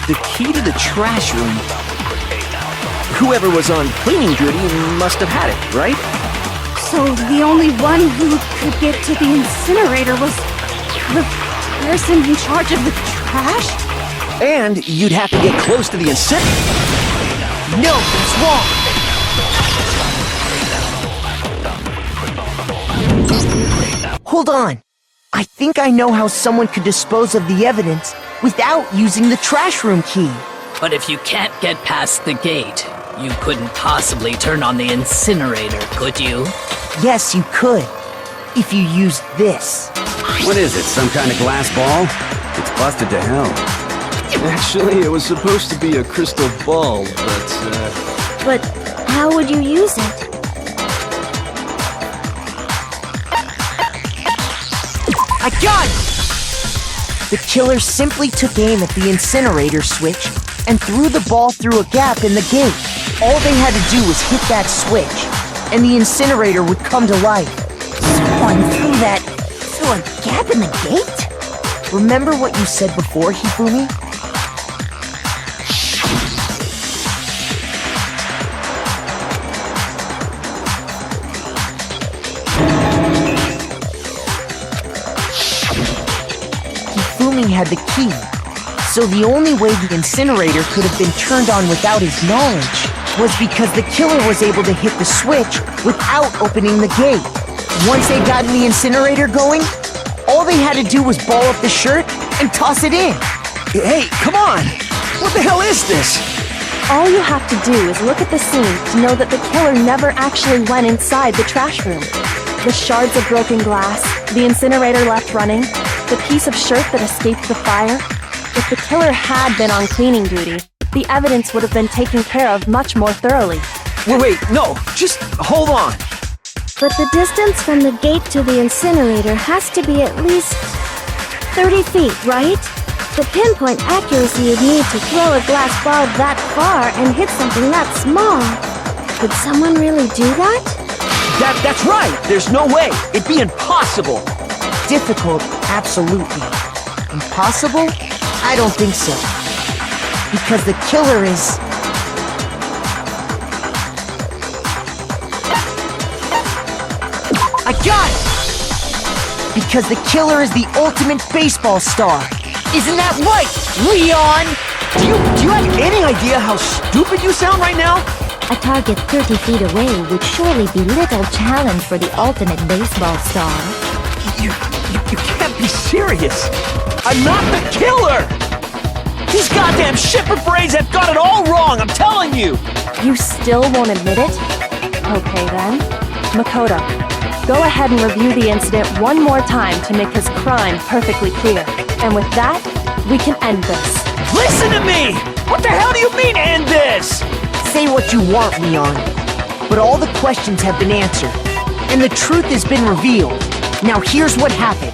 The key to the trash room. Whoever was on cleaning duty must have had it, right? So the only one who could get to the incinerator was the person in charge of the trash? And you'd have to get close to the incinerator. No, that's wrong. Hold on. I think I know how someone could dispose of the evidence without using the trash room key. But if you can't get past the gate, you couldn't possibly turn on the incinerator, could you? Yes, you could. If you used this. What is it, some kind of glass ball? It's busted to hell. Actually, it was supposed to be a crystal ball, but, But how would you use it? I got it! The killer simply took aim at the incinerator switch and threw the ball through a gap in the gate. All they had to do was hit that switch, and the incinerator would come to life. Someone through a gap in the gate? Remember what you said before, Hifumi? Hifumi had the key, so the only way the incinerator could have been turned on without his knowledge was because the killer was able to hit the switch without opening the gate. Once they got the incinerator going, all they had to do was ball up the shirt and toss it in. Hey, come on! What the hell is this? All you have to do is look at the scene to know that the killer never actually went inside the trash room. The shards of broken glass, the incinerator left running, the piece of shirt that escaped the fire. If the killer had been on cleaning duty, the evidence would have been taken care of much more thoroughly. Wait, no, just hold on. But the distance from the gate to the incinerator has to be at least 30 feet, right? The pinpoint accuracy you'd need to throw a glass ball that far and hit something that small. Could someone really do that? That's right! There's no way! It'd be impossible! Difficult, absolutely. Impossible? I don't think so. Because the killer is... I got it! Because the killer is the ultimate baseball star. Isn't that right, Leon? Do you have any idea how stupid you sound right now? A target 30 feet away would surely be little challenge for the ultimate baseball star. You can't be serious. I'm not the killer! These goddamn shipper brains have got it all wrong, I'm telling you! You still won't admit it? Okay then. Makoto, go ahead and review the incident one more time to make his crime perfectly clear. And with that, we can end this. Listen to me! What the hell do you mean, end this? Say what you want, Leon. But all the questions have been answered, and the truth has been revealed. Now here's what happened.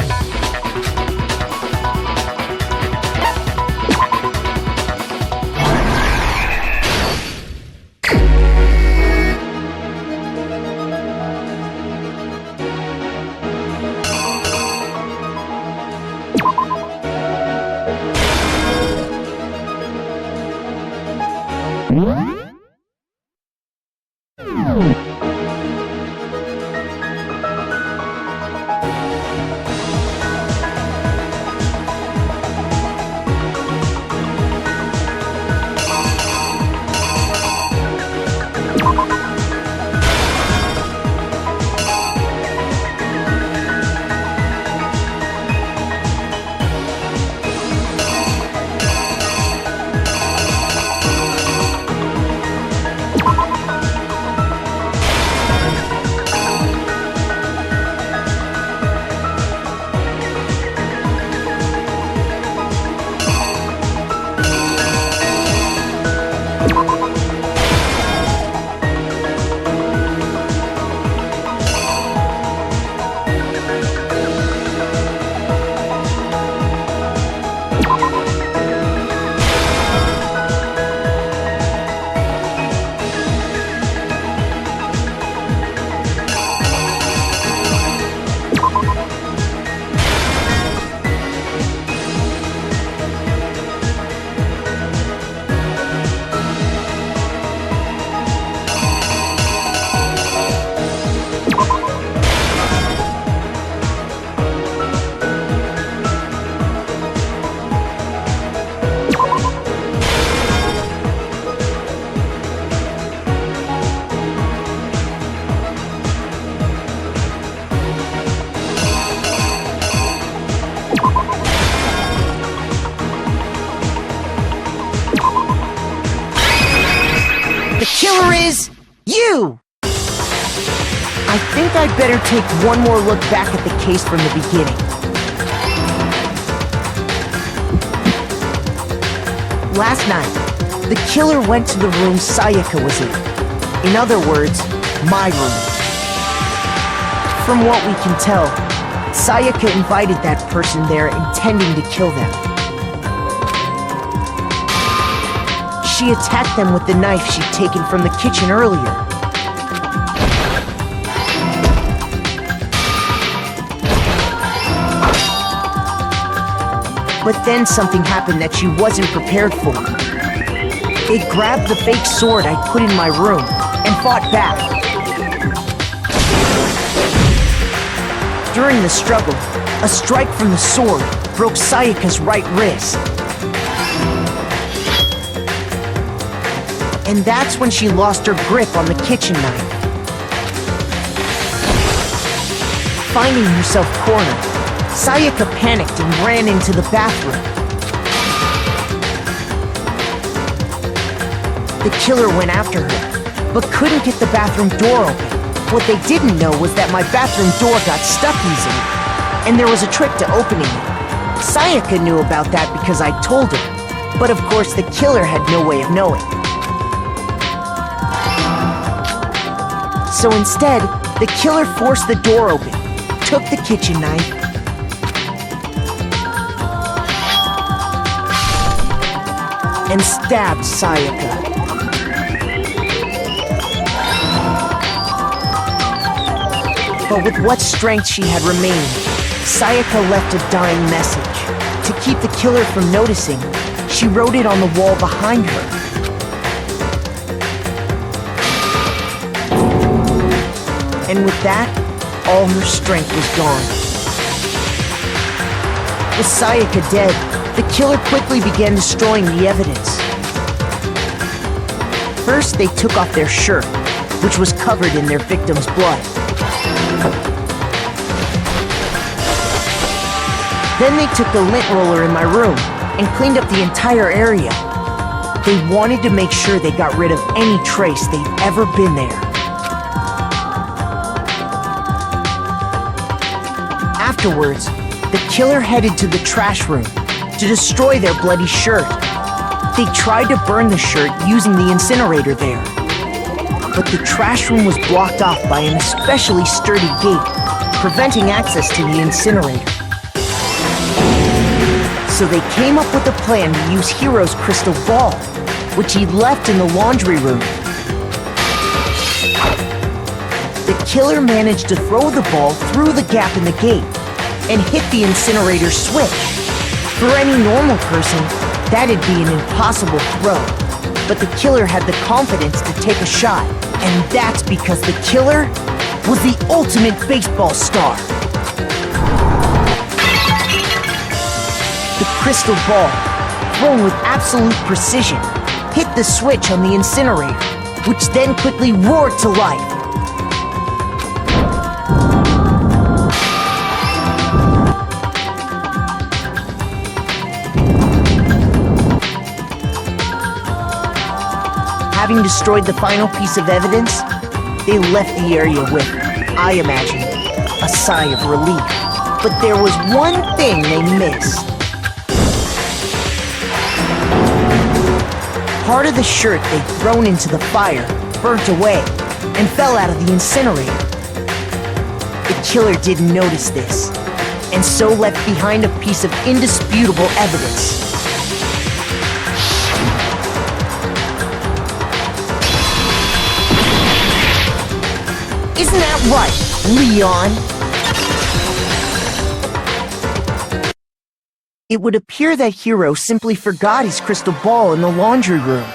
take one more look back at the case from the beginning. Last night, the killer went to the room Sayaka was in. In other words, my room. From what we can tell, Sayaka invited that person there intending to kill them. She attacked them with the knife she'd taken from the kitchen earlier. But then something happened that she wasn't prepared for. They grabbed the fake sword I put in my room and fought back. During the struggle, a strike from the sword broke Sayaka's right wrist. And that's when she lost her grip on the kitchen knife. Finding herself cornered, Sayaka panicked and ran into the bathroom. The killer went after her, but couldn't get the bathroom door open. What they didn't know was that my bathroom door got stuck easily, and there was a trick to opening it. Sayaka knew about that because I told her, but of course the killer had no way of knowing. So instead, the killer forced the door open, took the kitchen knife, and stabbed Sayaka. But with what strength she had remained, Sayaka left a dying message. To keep the killer from noticing, she wrote it on the wall behind her. And with that, all her strength was gone. With Sayaka dead, the killer quickly began destroying the evidence. First, they took off their shirt, which was covered in their victim's blood. Then they took the lint roller in my room and cleaned up the entire area. They wanted to make sure they got rid of any trace they'd ever been there. Afterwards, the killer headed to the trash room to destroy their bloody shirt. They tried to burn the shirt using the incinerator there. But the trash room was blocked off by an especially sturdy gate, preventing access to the incinerator. So they came up with a plan to use Hiro's crystal ball, which he'd left in the laundry room. The killer managed to throw the ball through the gap in the gate and hit the incinerator switch. For any normal person, that'd be an impossible throw. But the killer had the confidence to take a shot, and that's because the killer was the ultimate baseball star. The crystal ball, thrown with absolute precision, hit the switch on the incinerator, which then quickly roared to life. Having destroyed the final piece of evidence, they left the area with, I imagine, a sigh of relief. But there was one thing they missed. Part of the shirt they'd thrown into the fire burnt away and fell out of the incinerator. The killer didn't notice this, and so left behind a piece of indisputable evidence. Isn't that right, Leon? It would appear that Hiro simply forgot his crystal ball in the laundry room.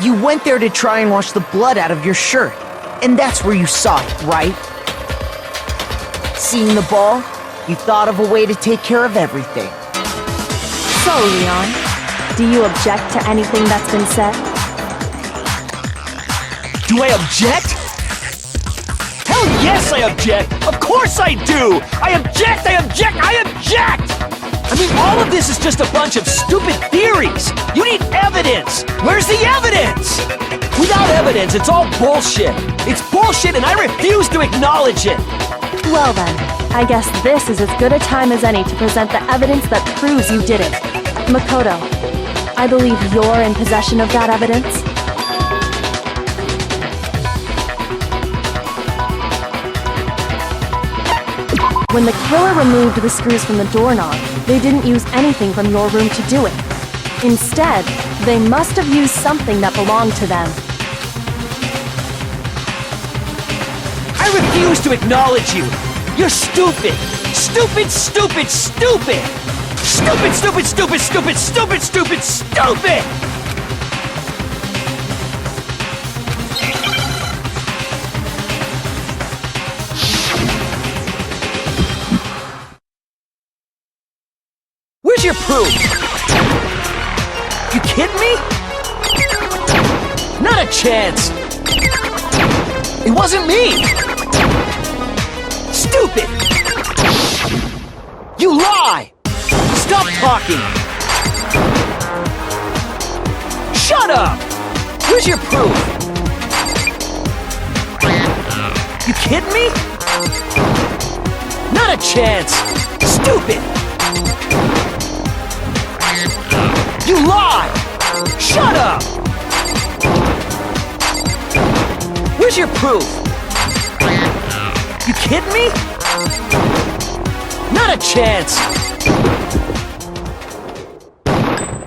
You went there to try and wash the blood out of your shirt, and that's where you saw it, right? Seeing the ball, you thought of a way to take care of everything. So, Leon, do you object to anything that's been said? Do I object? Hell yes, I object! Of course I do! I object! I object! I object! I mean, all of this is just a bunch of stupid theories! You need evidence! Where's the evidence? Without evidence, it's all bullshit! It's bullshit and I refuse to acknowledge it! Well then, I guess this is as good a time as any to present the evidence that proves you did it. Makoto, I believe you're in possession of that evidence. When the killer removed the screws from the doorknob, they didn't use anything from your room to do it. Instead, they must have used something that belonged to them. I refuse to acknowledge you! You're stupid! Stupid, stupid, stupid! Stupid, stupid, stupid, stupid, stupid, stupid, stupid! Where's your proof? You kidding me? Not a chance! It wasn't me! Stupid! You lie! Stop talking! Shut up! Where's your proof? You kidding me? Not a chance! Stupid! You lie! Shut up! Where's your proof? You kidding me? Not a chance!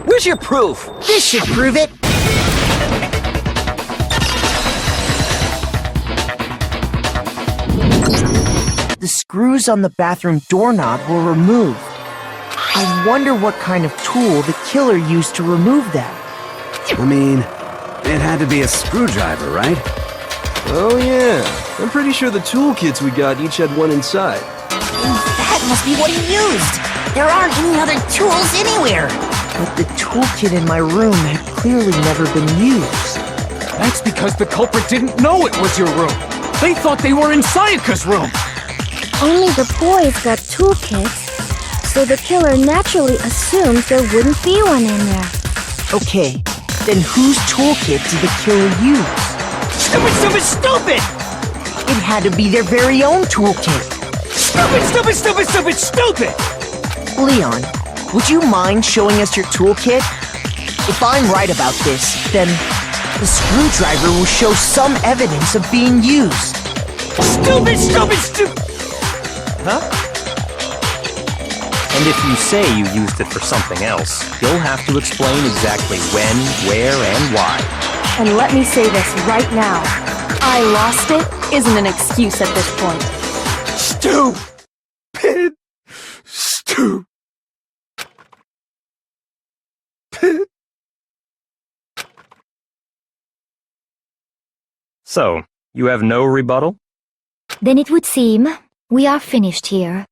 Where's your proof? This should prove it. The screws on the bathroom doorknob were removed. I wonder what kind of tool the killer used to remove them. I mean, it had to be a screwdriver, right? Oh yeah, I'm pretty sure the toolkits we got each had one inside. That must be what he used. There aren't any other tools anywhere. But the toolkit in my room had clearly never been used. That's because the culprit didn't know it was your room. They thought they were in Sayaka's room. Only the boys got toolkits, so the killer naturally assumed there wouldn't be one in there. Okay, then whose toolkit did the killer use? Stupid, stupid, stupid! It had to be their very own toolkit. Stupid, stupid, stupid, stupid, stupid! Leon, would you mind showing us your toolkit? If I'm right about this, then the screwdriver will show some evidence of being used. Stupid, stupid, stupid! Huh? And if you say you used it for something else, you'll have to explain exactly when, where, and why. And let me say this right now. I lost it isn't an excuse at this point. Stupid! Stupid! So, you have no rebuttal? Then it would seem we are finished here.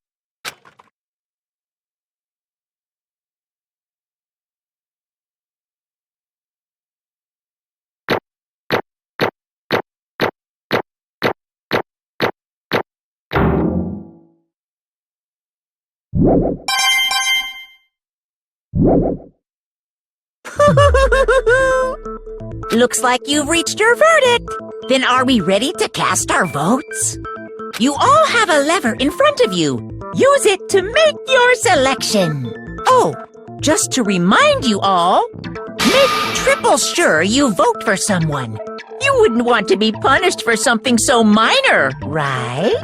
Looks like you've reached your verdict. Then are we ready to cast our votes? You all have a lever in front of you. Use it to make your selection. Oh, just to remind you all, make triple sure you vote for someone. You wouldn't want to be punished for something so minor, right?